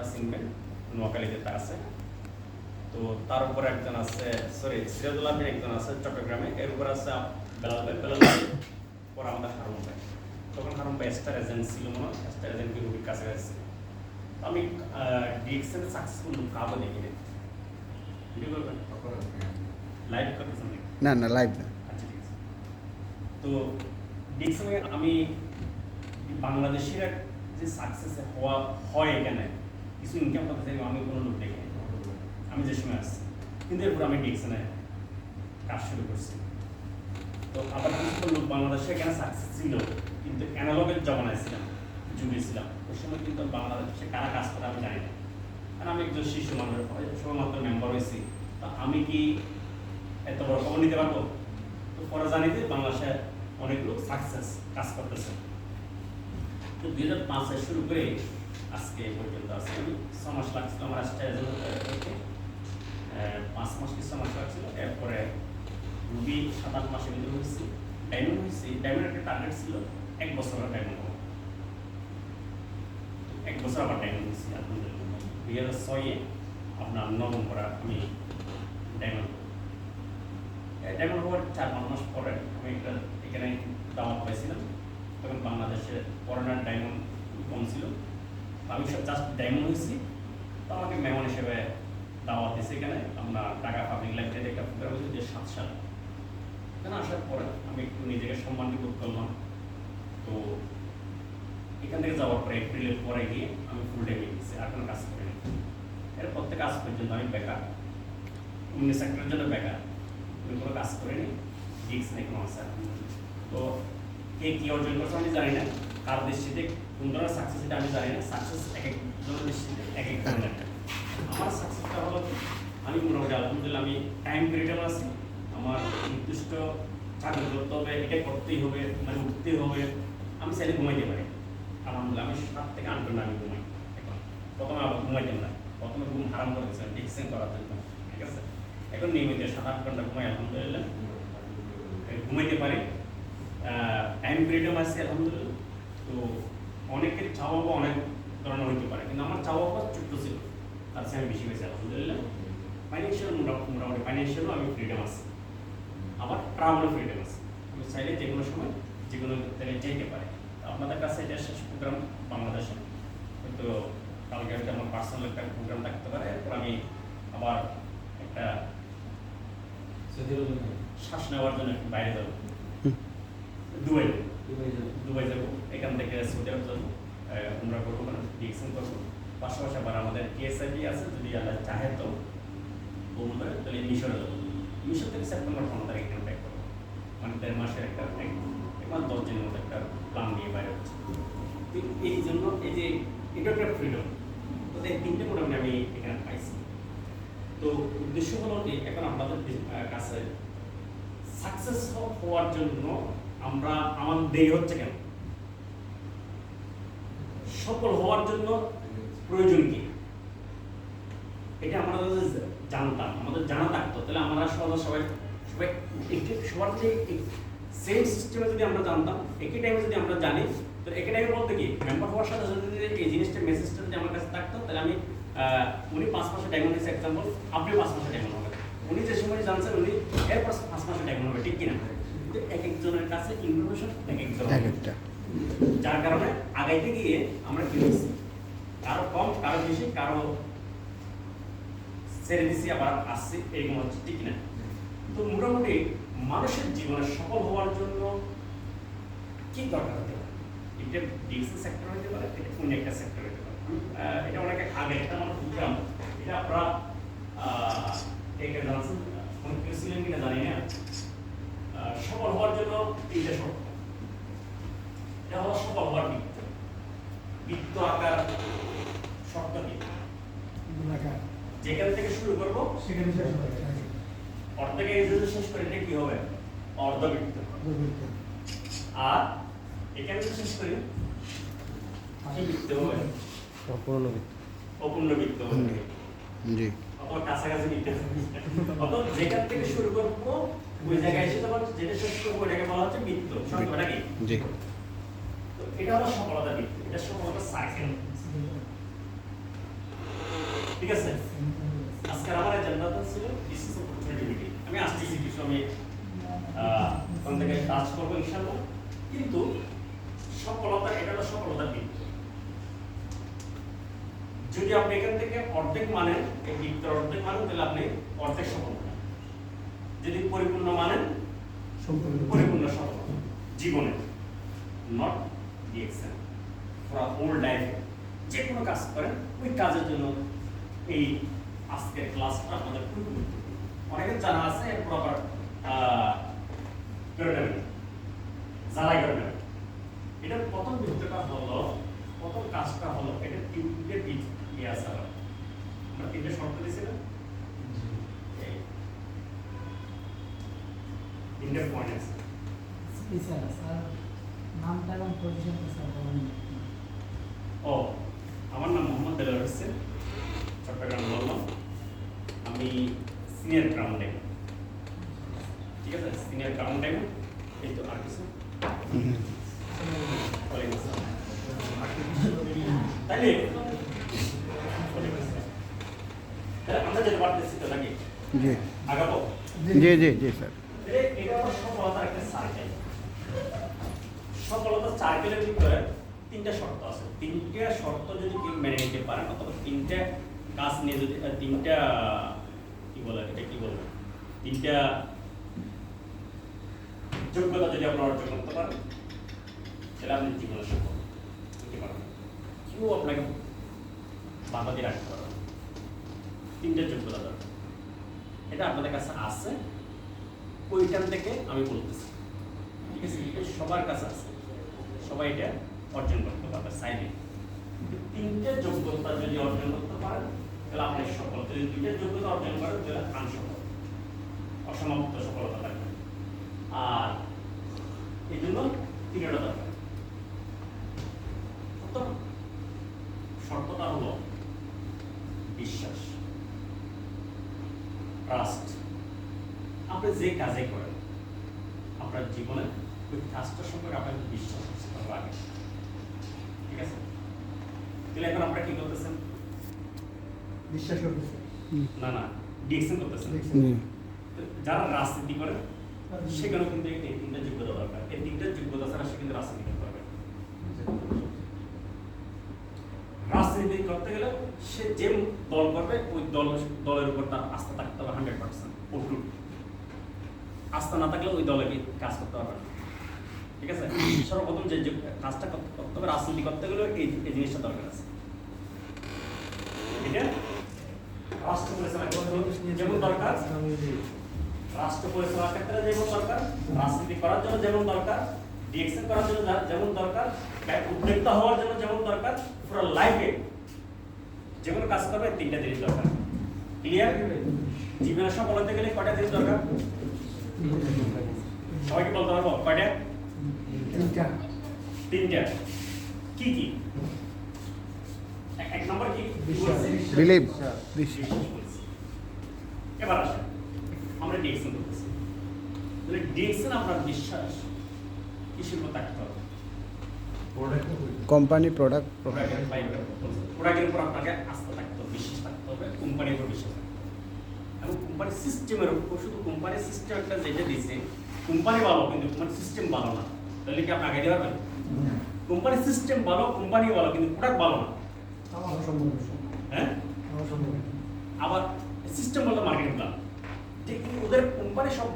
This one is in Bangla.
আপনারা চিনবেন, নোয়াখালীতে তা আছে। তো তার উপরে একজন আছে, সিরাজুল আলমের একজন আছে চট্টগ্রামে, এর উপর আছে বেলাল ভাই, পরে আমাদের হারুন ভাই। তখন হারুন ভাই স্টার এজেন্ট ছিল, মনে হয় স্টার এজেন্ট রুবির কাছাকাছি ছিল। আমি ডিএক্সএন সাকসেসফুল কাবো দেখিনি। ভিডিও করবেন, লাইভ করতেছেন নাকি? না লাইভ না। আচ্ছা ঠিক আছে। তো ডিএক্সএনে আমি বাংলাদেশের যে সাকসেস হয় এখানে কিছু ইনকাম করতে চাই, আমি কোনো লোক দেখিনি আমি যে সময় আসছি। কিন্তু এরপর আমি ডিএক্সএনে কাজ শুরু করছি। তো আবার কিছু লোক বাংলাদেশে এখানে সাকসেস ছিল, কিন্তু অ্যানালগের জমানায় ছিলাম, যুগে ছিলাম। ওই সময় কিন্তু বাংলাদেশে কারা কাজ করে আমি জানি না, কারণ আমি একজন শিশু মানুষ, সবেমাত্র মেম্বার হয়েছি। তো আমি কি এত বড় খবর নিতে পারবো? তো পরে জানি যে বাংলাদেশে অনেক লোক সাকসেস কাজ করতেছে। তো 2005 শুরু করে আজকে পর্যন্ত আছে। আমি 6 মাস লাগছিল আমার আসতে, 5 মাস কি 6 মাস লাগছিল। এরপরে রুবি 7-8 মাসের ভিতরে হয়েছি, ডায়মন্ড হয়েছি। ডায়মন্ড একটা টার্গেট ছিল 1 বছর ডায়মন্ড হবো, 1 বছর আবার ডায়মন্ড হয়েছি। আলহামদুলিল্লাহ 2006-এ আপনার নভেম্বরে আমি ডায়মন্ড হওয়ার 4-5 মাস পরে আমি এখানে দাওয়াত পাইছিলাম। তখন বাংলাদেশে করোনার ডায়মন্ড কম ছিল, আমি জাস্ট ডায়মন্ড হয়েছি। তো আমাকে মেহমান হিসেবে দাওয়াত দিয়েছে এখানে আমরা ঢাকা পাবলিক লাইব্রেরিতে একটা প্রোগ্রাম হয়েছে 2007 সালে। এখানে আসার পরে আমি একটু নিজেকে সম্মানিত বোধ করলাম। তো এখান থেকে যাওয়ার পরে এপ্রিলের পরে গিয়ে আমি ফুল টাইমে গেছি, আর কোনো কাজ করিনি। এরপর থেকে আজ পর্যন্ত আমি বেকার, অন্য সেক্টরের জন্য বেকার, আমি কোনো কাজ করিনি। রিস্ক নেই কোনো আছে। তো কে কী অর্জন করছে আমি জানি না, কার দৃষ্টিতে কোন ধরনের সাকসেস এটা আমি জানি না। সাকসেস এক একজনের দৃষ্টিতে এক এক ধরনের। আমার সাকসেসটা হলো আমি মোটামুটি আলহামদুলিল্লাহ আমি টাইম পিরিয়ডে আছি। আমার নির্দিষ্ট চাকরি করতে হবে, এটা করতেই হবে, মানে উঠতেই হবে। আমি চাইলে ঘুমাইতে পারি আলহামদুলিল্লাহ। আমি 7 থেকে 8 ঘন্টা আমি ঘুমাই। এখন প্রথমে আবার ঘুমাইতাম না, প্রথমে ঘুম হারাম করেছিলাম ডিকশন করার জন্য, ঠিক আছে। এখন নিয়মিত 7-8 ঘন্টা ঘুমাই আলহামদুলিল্লাহ, ঘুমাইতে পারি। টাইম পিরিয়ডও আছে আলহামদুলিল্লাহ। তো অনেকের চাওয়া পাওয়া অনেক ধরনের হইতে পারে, কিন্তু আমার চাওয়া পাওয়া ছোট্ট ছিল, তার চেয়ে আমি বেশি হয়েছে আলহামদুলিল্লাহ। ফাইন্যান্সিয়াল মোটামুটি ফাইন্যান্সিয়ালও আমি ফ্রিডম আছে, আবার ট্রাভেলও ফ্রিডম আছে। আমি চাইলে যে কোনো সময় যে কোনো জায়গায় যেতে পারি। আপনাদের কাছে এটা শেষ প্রোগ্রাম বাংলাদেশে, হয়তো কালকে হয়তো আমার পার্সোনাল একটা প্রোগ্রাম থাকতে পারে। এরপর আমি আবার একটা শ্বাস নেওয়ার জন্য বাইরে যাবো, দুবাই যাবো। এখান থেকে সৌদি আরব যাবো, উমরা করবো, মানে ডিএক্সএন করবো। পাশাপাশি আবার আমাদের কেএসআইপি আছে, যদি আল্লাহ চাহে তো কবুল করে তাহলে মিশরে যাবো। মিশর থেকে সেপ্টেম্বর 15 তারিখ এখানে ব্যাক করবো, মানে 1.5 মাসের একটা 10 দিনের মতো একটা প্ল্যান নিয়ে বাইরে হচ্ছে। এই জন্য এই যে এটা একটা ফ্রিডম, তো এই 3টে মোটামুটি আমি এখানে পাইছি। তো উদ্দেশ্য হলো যে এখন আপনাদের কাছে সাকসেস হওয়ার জন্য আমরা আমাদের দেরি হচ্ছে কেন, সফল হওয়ার জন্য প্রয়োজন কি, এটা আমরা যদি জানতাম, আমাদের জানা থাকতো, তাহলে আমরা সবাই সবার যে সেম সিস্টেমে যদি আমরা জানতাম, একই টাইমে যদি আমরা জানি, তো একই টাইমে বলতে কি মেম্বার হওয়ার সাথে সাথে যদি এই জিনিসটা মেসেজটা যদি আমার কাছে থাকতো, তাহলে আমি উনি 5 মাসে ডায়মন্ড হয়েছে এক্সাম্পল, আপনি 5 মাসে ডায়মন্ড হবে। উনি যে সময় জানছেন উনি এরপর 5 মাসে ডায়মন্ড হবে, ঠিক কিনা? কিন্তু এক একজনের কাছে ইনফরমেশন এক একজন, যার কারণে আগাইতে গিয়ে আমরা কি হয়েছি, কারো কম, কারো বেশি, কারো ছেড়ে দিছি, আবার আসছি, এরকম হচ্ছে, ঠিক না? তো মোটামুটি মানুষের জীবনে সফল হওয়ার জন্য কি দরকার হতে পারে, এটা ডিএক্সএন সেক্টর হতে পারে, এটা অন্য একটা সেক্টর হতে পারে। এটা অনেক আগে একটা আমার প্রোগ্রাম, এটা আপনারা কে জানছেন, অনেক কেউ ছিলেন কিনা জানি না। সফল হওয়ার জন্য 3টে শর্ত। এটা হলো সফল হওয়ার বৃত্ত আকার শর্ত কি, যেখান থেকে শুরু করবো সেখানে শেষ হবে, অর্ধেকে যদি শেষ করে এটা কি হবে, অর্ধবৃত্ত। আর এখানে যদি শেষ করি কি বৃত্ত হবে, অপূর্ণ বৃত্ত হবে। জি, অত কাছাকাছি বৃত্ত। অত যেখান থেকে শুরু করবো ওই জায়গায় এসে যাবো, যেটা শেষ করবো এটাকে বলা হচ্ছে বৃত্ত, শর্তটা কি? জি। তো এটা হলো সফলতা বৃত্ত, এটা সফলতা সাইকেল। ঠিক আছে, আজকের আমার এজেন্ডাটা ছিল বিজনেস অপরচুনিটি। আমি আসতেছি কিছু, আমি ওখান থেকে কাজ করবো ইনশাআল্লাহ। কিন্তু সফলতা, এটা হলো সফলতার দিক। যদি আপনি এখান থেকে অর্ধেক মানেন, এই দিকটার অর্ধেক মানেন, তাহলে আপনি অর্ধেক সফল হবেন। যদি পরিপূর্ণ মানেন, পরিপূর্ণ সফল জীবনে, নট দি এক্সাম, পুরো হোল লাইফে যে কোনো কাজ করেন, ওই কাজের জন্য এই আজকের ক্লাসটা আমাদের খুব গুরুত্বপূর্ণ। অনেকের জানা আছে, প্রপার করে নেবেন, জ্বালাই করে নেবেন। এটার প্রথম ভিত্তিটা হলো, প্রথম কাজটা হলো, এটা তিনটে ইয়ে আছে। আমরা তিনটে শর্ত দিয়েছিলাম, তিনটে পয়েন্ট আছে। নামটা এবং পজিশনটা স্যার বলেন। ও, আমার নাম মোহাম্মদ দেলোয়ার হোসেন, চট্টগ্রাম বললাম। আমি সিনিয়র গ্রাউন্ড টাইম, ঠিক আছে, সিনিয়র গ্রাউন্ড টাইম। এই তো আর কিছু তাইলে আমরা যেতে পারতেছি তো নাকি? জি আগাবো? জি জি জি স্যার। এটা হলো সফলতার একটা সার্কেল। সফলতার সার্কেলের ভিতরে তিনটা শর্ত আছে। তিনটা শর্ত যদি কেউ মেনে নিতে পারেন, অথবা তিনটা কাজ নিয়ে যদি তিনটা কি বলে, এটা কি বলবো, তিনটা যোগ্যতা যদি আপনি অর্জন করতে পারেন, তাহলে আপনি জীবনে সফল হতে পারবেন। কেউ আপনাকে বাধা দিয়ে রাখতে পারবে না। তিনটা যোগ্যতা দরকার, এটা আপনাদের কাছে আছে, ওইখান থেকে আমি বলতেছি, ঠিক আছে? এটা সবার কাছে আছে, সবাই এটা অর্জন করতে পারবে চাইলে। তিনটে যোগ্যতা যদি অর্জন করতে পারেন, তাহলে আপনি সফল। যদি দুইটা যোগ্যতা অর্জন করেন, তাহলে আনসফল, অসমাপ্ত সফলতা থাকবে। আর এই জন্য তিনটা দরকার। প্রথম শর্তটা হলো বিশ্বাস, ট্রাস্ট। আপনি যে কাজে করেন আপনার জীবনে, ওই কাজটার সম্পর্কে আপনার বিশ্বাস লাগে, ঠিক আছে? তাহলে এখন আপনারা কি করতেছেন? বিশ্বাস করতেছে না না, ডিএকশন করতেছেন। যারা রাজনীতি করে সেখানেও কিন্তু এই তিনটা যোগ্যতা দরকার। এই তিনটা যোগ্যতা ছাড়া সে কিন্তু রাজনীতি করতে পারবে। রাজনীতি করতে গেলে সে যে দল করবে, ওই দলের উপর তার আস্থা থাকতে হবে 100%। অটুট আস্থা না থাকলে ওই দলে কাজ করতে পারবে না, ঠিক আছে? সর্বপ্রথম যে কাজটা করতে হবে, রাজনীতি করতে গেলে এই জিনিসটা দরকার আছে। এটা রাষ্ট্র পরিচালনা যেমন দরকার, রাষ্ট্র পরিচালনার ক্ষেত্রে যেমন দরকার, রাজনীতি করার জন্য যেমন দরকার, ডিএকশন করার জন্য যেমন দরকার, উদ্যোক্তা হওয়ার জন্য যেমন দরকার, পুরো লাইফে যে কোনো কাজ করবে তিনটা জিনিস দরকার। ক্লিয়ার? জীবনে সফল হতে গেলে কয়টা জিনিস দরকার? সবাইকে বলতে পারবো কয়টা? তিনটা। কি কি? এক নম্বর কি? বিলিভ। এবার আসেন, আমরা ডিএকশন করতেছি। তাহলে ডিএকশন আপনার বিশ্বাস কিসের উপর থাকতে হবে? কোম্পানি প্রোডাক্ট প্রোডাক্টের উপর আপনাকে আস্থা থাকতে হবে, বিশ্বাস থাকতে হবে, কোম্পানির উপর বিশ্বাস থাকতে হবে। এবং কোম্পানির সিস্টেমের উপর, শুধু কোম্পানির সিস্টেম একটা যেটা দিচ্ছে, কোম্পানি ভালো কিন্তু কোম্পানির সিস্টেম ভালো না, তাহলে কি আপনি আগে দিতে পারবেন? কোম্পানির সিস্টেম ভালো, কোম্পানি ভালো, কিন্তু প্রোডাক্ট ভালো না, হ্যাঁ? আবার সিস্টেম বলতে মার্কেটিং প্ল্যান, যে ওদের কোম্পানি সব